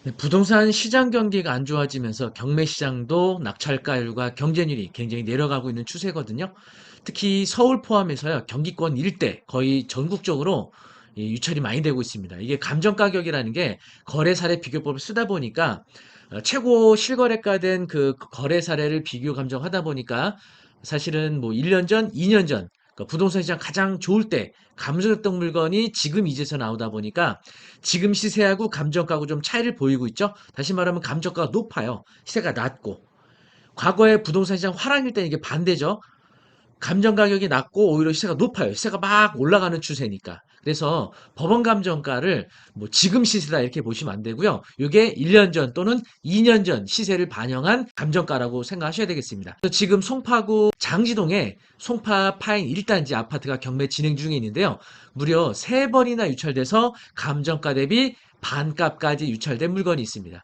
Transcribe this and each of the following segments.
네, 부동산 시장 경기가 안 좋아지면서 경매 시장도 낙찰가율과 경쟁률이 굉장히 내려가고 있는 추세거든요. 특히 서울 포함해서요, 경기권 일대 거의 전국적으로 이 유찰이 많이 되고 있습니다. 이게 감정 가격이라는 게 거래 사례 비교법을 쓰다 보니까 최고 실거래가 된 그 거래 사례를 비교 감정하다 보니까 사실은 뭐 1년 전, 2년 전 그러니까 부동산 시장 가장 좋을 때 감소했던 물건이 지금 이제서 나오다 보니까 지금 시세하고 감정가하고 좀 차이를 보이고 있죠. 다시 말하면 감정가가 높아요. 시세가 낮고. 과거에 부동산 시장 화랑일 때는 이게 반대죠. 감정 가격이 낮고 오히려 시세가 높아요. 시세가 막 올라가는 추세니까. 그래서 법원 감정가를 뭐 지금 시세다 이렇게 보시면 안 되고요. 이게 1년 전 또는 2년 전 시세를 반영한 감정가라고 생각하셔야 되겠습니다. 지금 송파구 장지동에 송파 파인 1단지 아파트가 경매 진행 중에 있는데요. 무려 3번이나 유찰돼서 감정가 대비 반값까지 유찰된 물건이 있습니다.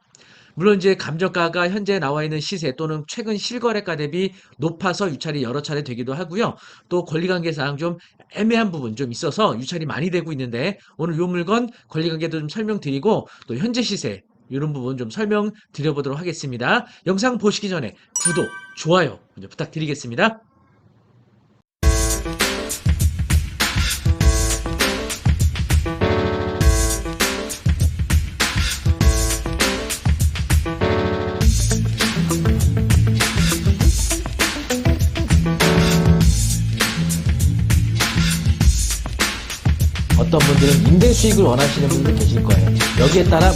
물론 이제 감정가가 현재 나와 있는 시세 또는 최근 실거래가 대비 높아서 유찰이 여러 차례 되기도 하고요. 또 권리관계상 좀 애매한 부분 좀 있어서 유찰이 많이 되고 있는데 오늘 요 물건 권리관계도 좀 설명드리고 또 현재 시세 이런 부분 좀 설명드려보도록 하겠습니다. 영상 보시기 전에 구독, 좋아요 먼저 부탁드리겠습니다. 어떤 분들은 임대 수익을 원하시는 분들 계실 거예요. 여기에 따라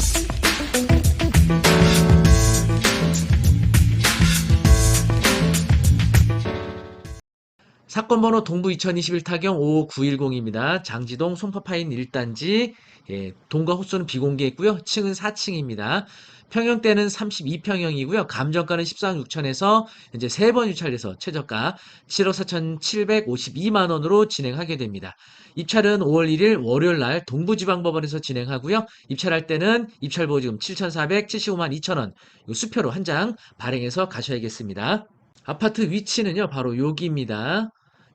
사건 번호 동부 2021 타경 55910입니다. 장지동 송파파인 1단지 동과 호수는 비공개했고요. 층은 4층입니다. 평형대는 32평형이고요. 감정가는 14억 6천에서 현재 3번 유찰돼서 최저가 7억 4,752만 원으로 진행하게 됩니다. 입찰은 5월 1일 월요일 날 동부지방법원에서 진행하고요. 입찰할 때는 입찰보증금 7,475만 2천 원 수표로 한 장 발행해서 가셔야겠습니다. 아파트 위치는요, 바로 여기입니다.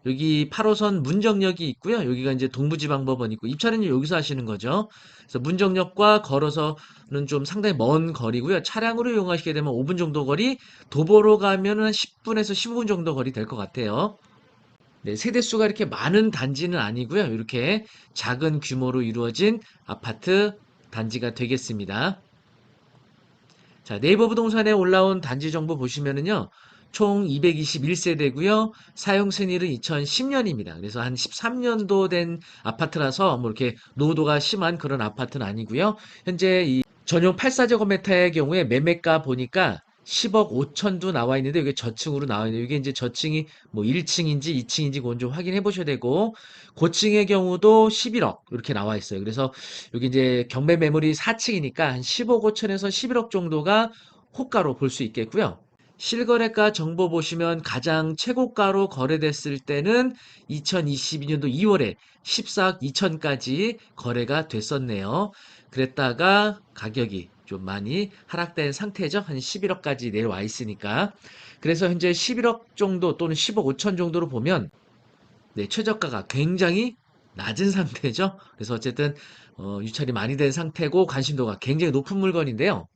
여기 8호선 문정역이 있고요. 여기가 이제 동부지방법원 있고 입찰은 여기서 하시는 거죠. 그래서 문정역과 걸어서는 좀 상당히 먼 거리고요. 차량으로 이용하시게 되면 5분 정도 거리, 도보로 가면은 10분에서 15분 정도 거리 될 것 같아요. 네, 세대수가 이렇게 많은 단지는 아니고요. 이렇게 작은 규모로 이루어진 아파트 단지가 되겠습니다. 자, 네이버 부동산에 올라온 단지 정보 보시면은요. 총 221세대고요. 사용 승일은 2010년입니다. 그래서 한 13년도 된 아파트라서 뭐 이렇게 노후도가 심한 그런 아파트는 아니고요. 현재 이 전용 84제곱미터의 경우에 매매가 보니까 10억 5천도 나와 있는데 이게 저층으로 나와 있는데 이게 이제 저층이 뭐 1층인지 2층인지 그건 좀 확인해 보셔야 되고 고층의 경우도 11억 이렇게 나와 있어요. 그래서 여기 이제 경매 매물이 4층이니까 한 10억 5천에서 11억 정도가 호가로 볼 수 있겠고요. 실거래가 정보 보시면 가장 최고가로 거래됐을 때는 2022년도 2월에 14억 2천까지 거래가 됐었네요. 그랬다가 가격이 좀 많이 하락된 상태죠. 한 11억까지 내려와 있으니까. 그래서 현재 11억 정도 또는 10억 5천 정도로 보면 네, 최저가가 굉장히 낮은 상태죠. 그래서 어쨌든 유찰이 많이 된 상태고 관심도가 굉장히 높은 물건인데요.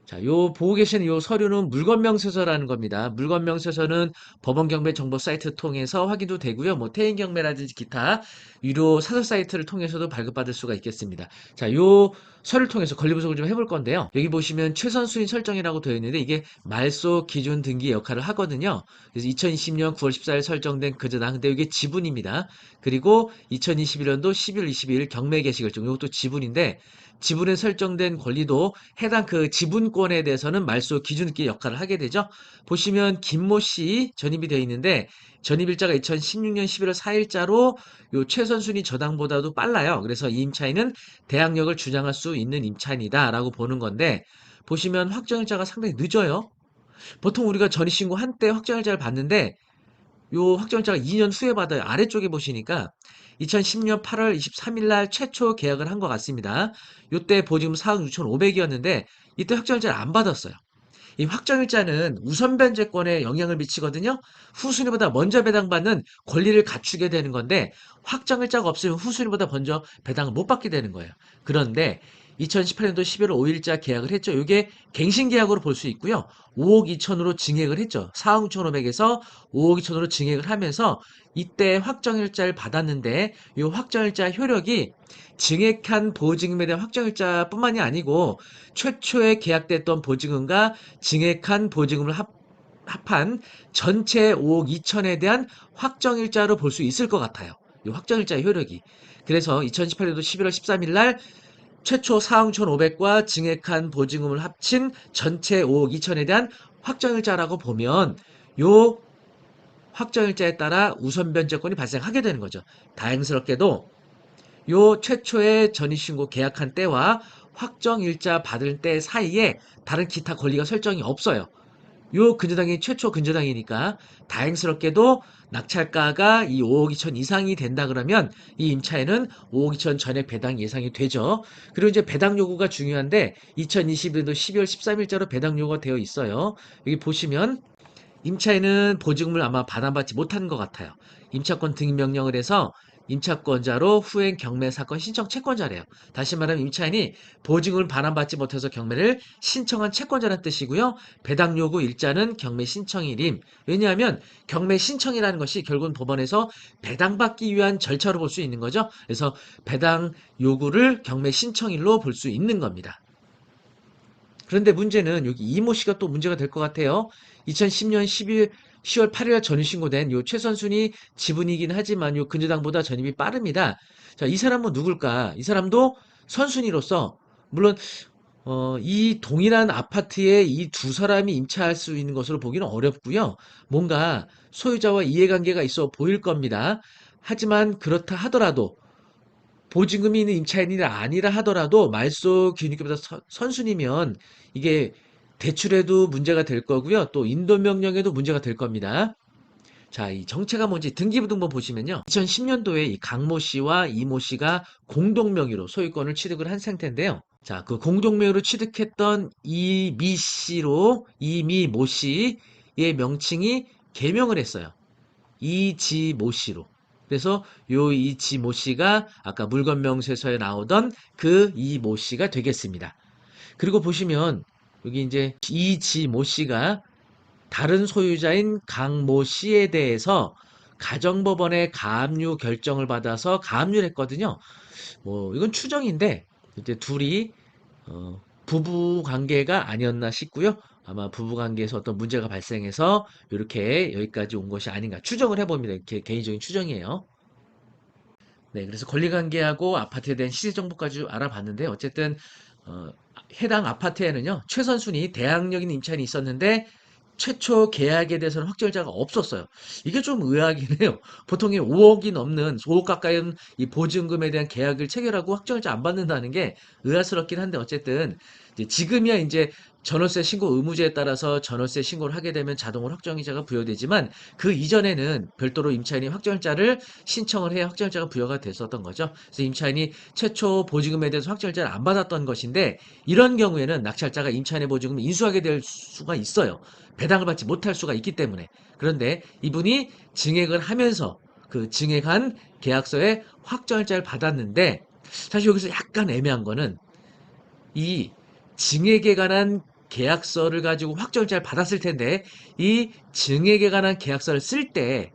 자, 요 보고 계시는 요 서류는 물건명세서라는 겁니다. 물건명세서는 법원경매 정보 사이트 통해서 확인도 되고요. 뭐 태인경매라든지 기타 유료 사설 사이트를 통해서도 발급받을 수가 있겠습니다. 자, 요 서류를 통해서 권리분석을 좀 해볼 건데요. 여기 보시면 최선순위 설정이라고 되어 있는데 이게 말소 기준 등기 역할을 하거든요. 그래서 2020년 9월 14일 설정된 그저당 근데 이게 지분입니다. 그리고 2021년도 12월 22일 경매 개시 결정 이것도 지분인데 지분에 설정된 권리도 해당 그 지분권에 대해서는 말소 기준기 역할을 하게 되죠. 보시면 김모 씨 전입이 되어 있는데 전입일자가 2016년 11월 4일자로 요 최선 순위 저당보다도 빨라요. 그래서 이 임차인은 대항력을 주장할 수 있는 임차인이다라고 보는 건데 보시면 확정일자가 상당히 늦어요. 보통 우리가 전입신고 한때 확정일자를 봤는데 요 확정일자가 2년 후에 받아요. 아래쪽에 보시니까 2010년 8월 23일 날 최초 계약을 한 것 같습니다. 요때 보증금 4억 6,500이었는데 이때 확정일자를 안 받았어요. 이 확정일자는 우선 변제권에 영향을 미치거든요. 후순위보다 먼저 배당받는 권리를 갖추게 되는 건데 확정일자가 없으면 후순위보다 먼저 배당을 못 받게 되는 거예요. 그런데 2018년도 11월 5일자 계약을 했죠. 이게 갱신 계약으로 볼 수 있고요. 5억 2천으로 증액을 했죠. 4억 6천5백에서 5억 2천으로 증액을 하면서 이때 확정일자를 받았는데 이 확정일자 효력이 증액한 보증금에 대한 확정일자뿐만이 아니고 최초에 계약됐던 보증금과 증액한 보증금을 합한 전체 5억 2천에 대한 확정일자로 볼 수 있을 것 같아요. 이 확정일자의 효력이. 그래서 2018년도 11월 13일 날 최초 4억 1,500과 증액한 보증금을 합친 전체 5억 2천에 대한 확정일자라고 보면 요 확정일자에 따라 우선 변제권이 발생하게 되는 거죠. 다행스럽게도 요 최초의 전입신고 계약한 때와 확정일자 받을 때 사이에 다른 기타 권리가 설정이 없어요. 요 근저당이 최초 근저당이니까 다행스럽게도 낙찰가가 이 5억 2천 이상이 된다 그러면 이 임차인은 5억 2천 전액 배당 예상이 되죠. 그리고 이제 배당 요구가 중요한데 2021년도 12월 13일자로 배당 요구가 되어 있어요. 여기 보시면 임차인은 보증금을 아마 반환받지 못한 것 같아요. 임차권 등기 명령을 해서 임차권자로 후행 경매 사건 신청 채권자래요. 다시 말하면 임차인이 보증금을 반환받지 못해서 경매를 신청한 채권자란 뜻이고요. 배당 요구 일자는 경매 신청일임. 왜냐하면 경매 신청이라는 것이 결국은 법원에서 배당받기 위한 절차로 볼 수 있는 거죠. 그래서 배당 요구를 경매 신청일로 볼 수 있는 겁니다. 그런데 문제는 여기 이모 씨가 또 문제가 될 것 같아요. 2010년 10월 8일 전입신고된 요 최선순위 지분이긴 하지만 요 근저당보다 전입이 빠릅니다. 자, 이 사람은 누굴까? 이 사람도 선순위로서 물론 이 동일한 아파트에 이 두 사람이 임차할 수 있는 것으로 보기는 어렵고요. 뭔가 소유자와 이해관계가 있어 보일 겁니다. 하지만 그렇다 하더라도 보증금이 있는 임차인이 아니라 하더라도 말소 기준금보다 선순위면 이게 대출에도 문제가 될 거고요. 또 인도명령에도 문제가 될 겁니다. 자, 이 정체가 뭔지 등기부등본 보시면요. 2010년도에 이 강모 씨와 이모 씨가 공동명의로 소유권을 취득을 한 상태인데요. 자, 그 공동명의로 취득했던 이미 씨로 이미 모 씨의 명칭이 개명을 했어요. 이지모 씨로. 그래서 요 이지모 씨가 아까 물건 명세서에 나오던 그 이모 씨가 되겠습니다. 그리고 보시면 여기 이제 이지모 씨가 다른 소유자인 강모 씨에 대해서 가정법원의 가압류 결정을 받아서 가압류를 했거든요. 뭐 이건 추정인데 이제 둘이 부부 관계가 아니었나 싶고요. 아마 부부 관계에서 어떤 문제가 발생해서 이렇게 여기까지 온 것이 아닌가 추정을 해봅니다. 이렇게 개인적인 추정이에요. 네, 그래서 권리관계하고 아파트에 대한 시세 정보까지 알아봤는데 어쨌든 어, 해당 아파트에는요 최선순위 대항력인 임차인이 있었는데 최초 계약에 대해서는 확정자가 없었어요. 이게 좀 의아하긴 해요. 보통 5억이 넘는 5억 가까이는 이 보증금에 대한 계약을 체결하고 확정자 안 받는다는 게 의아스럽긴 한데 어쨌든 이제 지금이야 이제 전월세 신고 의무제에 따라서 전월세 신고를 하게 되면 자동으로 확정이자가 부여되지만 그 이전에는 별도로 임차인이 확정자를 신청을 해야 확정자가 부여가 됐었던 거죠. 그래서 임차인이 최초 보증금에 대해서 확정자를 안 받았던 것인데 이런 경우에는 낙찰자가 임차인의 보증금을 인수하게 될 수가 있어요. 배당을 받지 못할 수가 있기 때문에. 그런데 이분이 증액을 하면서 그 증액한 계약서에 확정일자를 받았는데 사실 여기서 약간 애매한 거는 이 증액에 관한 계약서를 가지고 확정일자를 받았을 텐데 이 증액에 관한 계약서를 쓸 때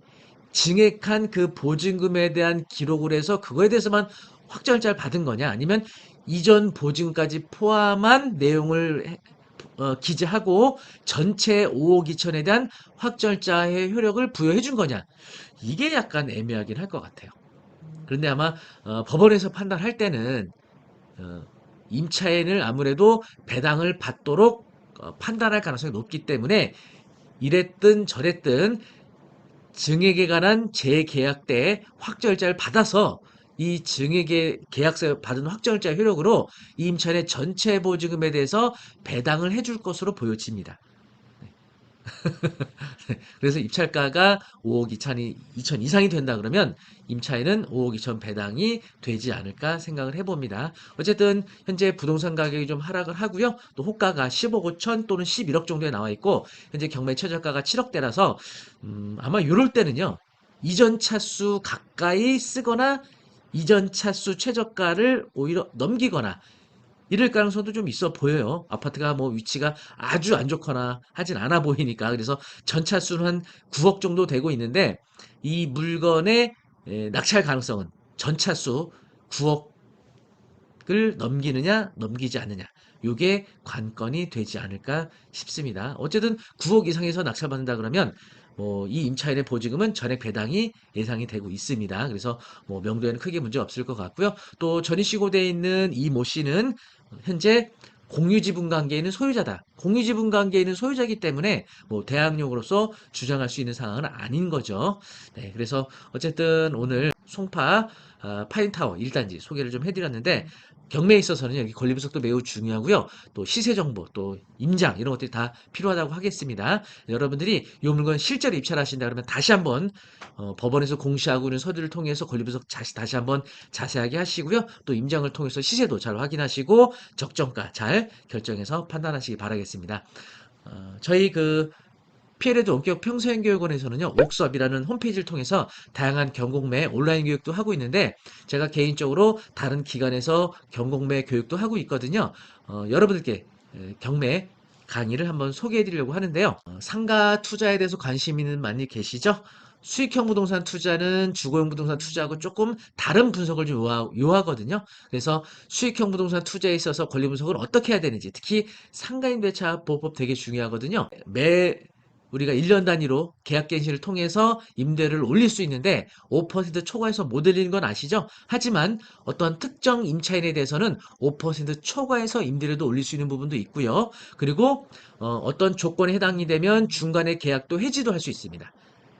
증액한 그 보증금에 대한 기록을 해서 그거에 대해서만 확정일자를 받은 거냐 아니면 이전 보증까지 포함한 내용을 기재하고 전체 5억 2천에 대한 확정자의 효력을 부여해 준 거냐. 이게 약간 애매하긴 할 것 같아요. 그런데 아마 법원에서 판단할 때는 어, 임차인을 아무래도 배당을 받도록 판단할 가능성이 높기 때문에 이랬든 저랬든 증액에 관한 재계약 때 확정일자를 받아서 이 증액의 계약서 받은 확정일자 효력으로 이 임차인의 전체 보증금에 대해서 배당을 해줄 것으로 보여집니다. 그래서 입찰가가 5억 2천 이상이 된다 그러면 임차인은 5억 2천 배당이 되지 않을까 생각을 해봅니다. 어쨌든 현재 부동산 가격이 좀 하락을 하고요. 또 호가가 10억 5천 또는 11억 정도에 나와 있고 현재 경매 최저가가 7억대라서 아마 이럴 때는요. 이전 차수 가까이 쓰거나 이전 차수 최저가를 오히려 넘기거나 이럴 가능성도 좀 있어 보여요. 아파트가 뭐 위치가 아주 안 좋거나 하진 않아 보이니까. 그래서 전차수는 한 9억 정도 되고 있는데 이 물건의 낙찰 가능성은 전차수 9억을 넘기느냐 넘기지 않느냐. 요게 관건이 되지 않을까 싶습니다. 어쨌든 9억 이상에서 낙찰받는다 그러면 뭐 이 임차인의 보증금은 전액 배당이 예상이 되고 있습니다. 그래서 뭐 명도에는 크게 문제 없을 것 같고요. 또 전입시고되어 있는 이 모 씨는 현재 공유지분 관계에 있는 소유자다. 공유지분 관계에 있는 소유자이기 때문에 뭐 대항력으로서 주장할 수 있는 상황은 아닌 거죠. 네, 그래서 어쨌든 오늘 송파 파인타워 1단지 소개를 좀 해드렸는데 경매에 있어서는 여기 권리분석도 매우 중요하고요. 또 시세 정보, 또 임장 이런 것들이 다 필요하다고 하겠습니다. 여러분들이 이 물건 실제로 입찰 하신다 그러면 다시 한번 법원에서 공시하고 있는 서류를 통해서 권리분석 다시 한번 자세하게 하시고요. 또 임장을 통해서 시세도 잘 확인하시고 적정가 잘 결정해서 판단하시기 바라겠습니다. 저희 그 PL에도 원격 평소행교육원에서는요, 옥수업이라는 홈페이지를 통해서 다양한 경공매 온라인 교육도 하고 있는데, 제가 개인적으로 다른 기관에서 경공매 교육도 하고 있거든요. 여러분들께 경매 강의를 한번 소개해 드리려고 하는데요. 상가 투자에 대해서 관심 있는 많이 계시죠? 수익형 부동산 투자는 주거용 부동산 투자하고 조금 다른 분석을 좀 요하거든요. 그래서 수익형 부동산 투자에 있어서 권리 분석을 어떻게 해야 되는지, 특히 상가임대차 보호법 되게 중요하거든요. 우리가 1년 단위로 계약갱신을 통해서 임대를 올릴 수 있는데 5% 초과해서 못 올리는 건 아시죠? 하지만 어떤 특정 임차인에 대해서는 5% 초과해서 임대료도 올릴 수 있는 부분도 있고요. 그리고 어떤 조건에 해당이 되면 중간에 계약도 해지도 할 수 있습니다.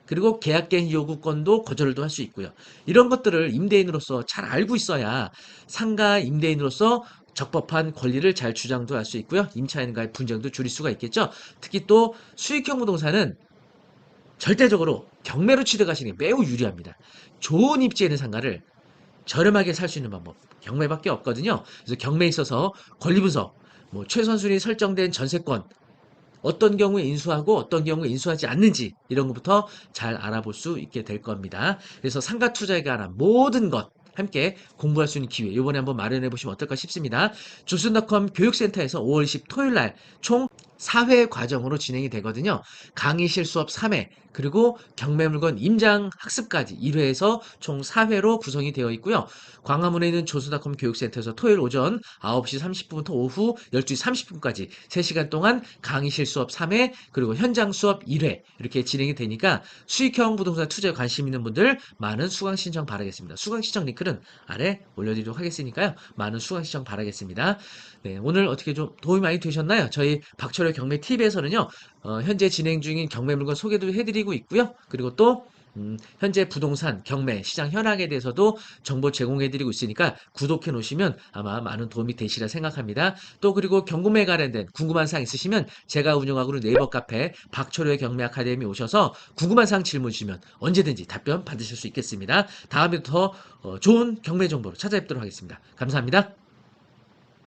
그리고 계약갱신 요구권도 거절도 할 수 있고요. 이런 것들을 임대인으로서 잘 알고 있어야 상가 임대인으로서 적법한 권리를 잘 주장도 할 수 있고요. 임차인과의 분쟁도 줄일 수가 있겠죠. 특히 또 수익형 부동산은 절대적으로 경매로 취득하시는 게 매우 유리합니다. 좋은 입지에 있는 상가를 저렴하게 살 수 있는 방법 경매밖에 없거든요. 그래서 경매에 있어서 권리 분석, 뭐 최선순위 설정된 전세권 어떤 경우에 인수하고 어떤 경우에 인수하지 않는지 이런 것부터 잘 알아볼 수 있게 될 겁니다. 그래서 상가 투자에 관한 모든 것 함께 공부할 수 있는 기회 이번에 한번 마련해 보시면 어떨까 싶습니다. 조순닷컴 교육센터에서 5월 20 토요일 날 총 4회 과정으로 진행이 되거든요. 강의실 수업 3회 그리고 경매물건 임장 학습까지 1회에서 총 4회로 구성이 되어 있고요. 광화문에 있는 조순닷컴 교육센터에서 토요일 오전 9시 30분부터 오후 12시 30분까지 3시간 동안 강의실 수업 3회 그리고 현장 수업 1회 이렇게 진행이 되니까 수익형 부동산 투자에 관심 있는 분들 많은 수강 신청 바라겠습니다. 수강 신청 링크는 아래 올려드리도록 하겠으니까요. 많은 수강 신청 바라겠습니다. 네, 오늘 어떻게 좀 도움이 많이 되셨나요? 저희 박철호 경매 TV에서는요. 현재 진행 중인 경매 물건 소개도 해드리고 있고요. 그리고 또 현재 부동산, 경매, 시장 현황에 대해서도 정보 제공해드리고 있으니까 구독해 놓으시면 아마 많은 도움이 되시리라 생각합니다. 또 그리고 경매에 관련된 궁금한 사항 있으시면 제가 운영하고 있는 네이버 카페 박철호의 경매 아카데미 오셔서 궁금한 사항 질문 주시면 언제든지 답변 받으실 수 있겠습니다. 다음에 더 좋은 경매 정보로 찾아뵙도록 하겠습니다. 감사합니다.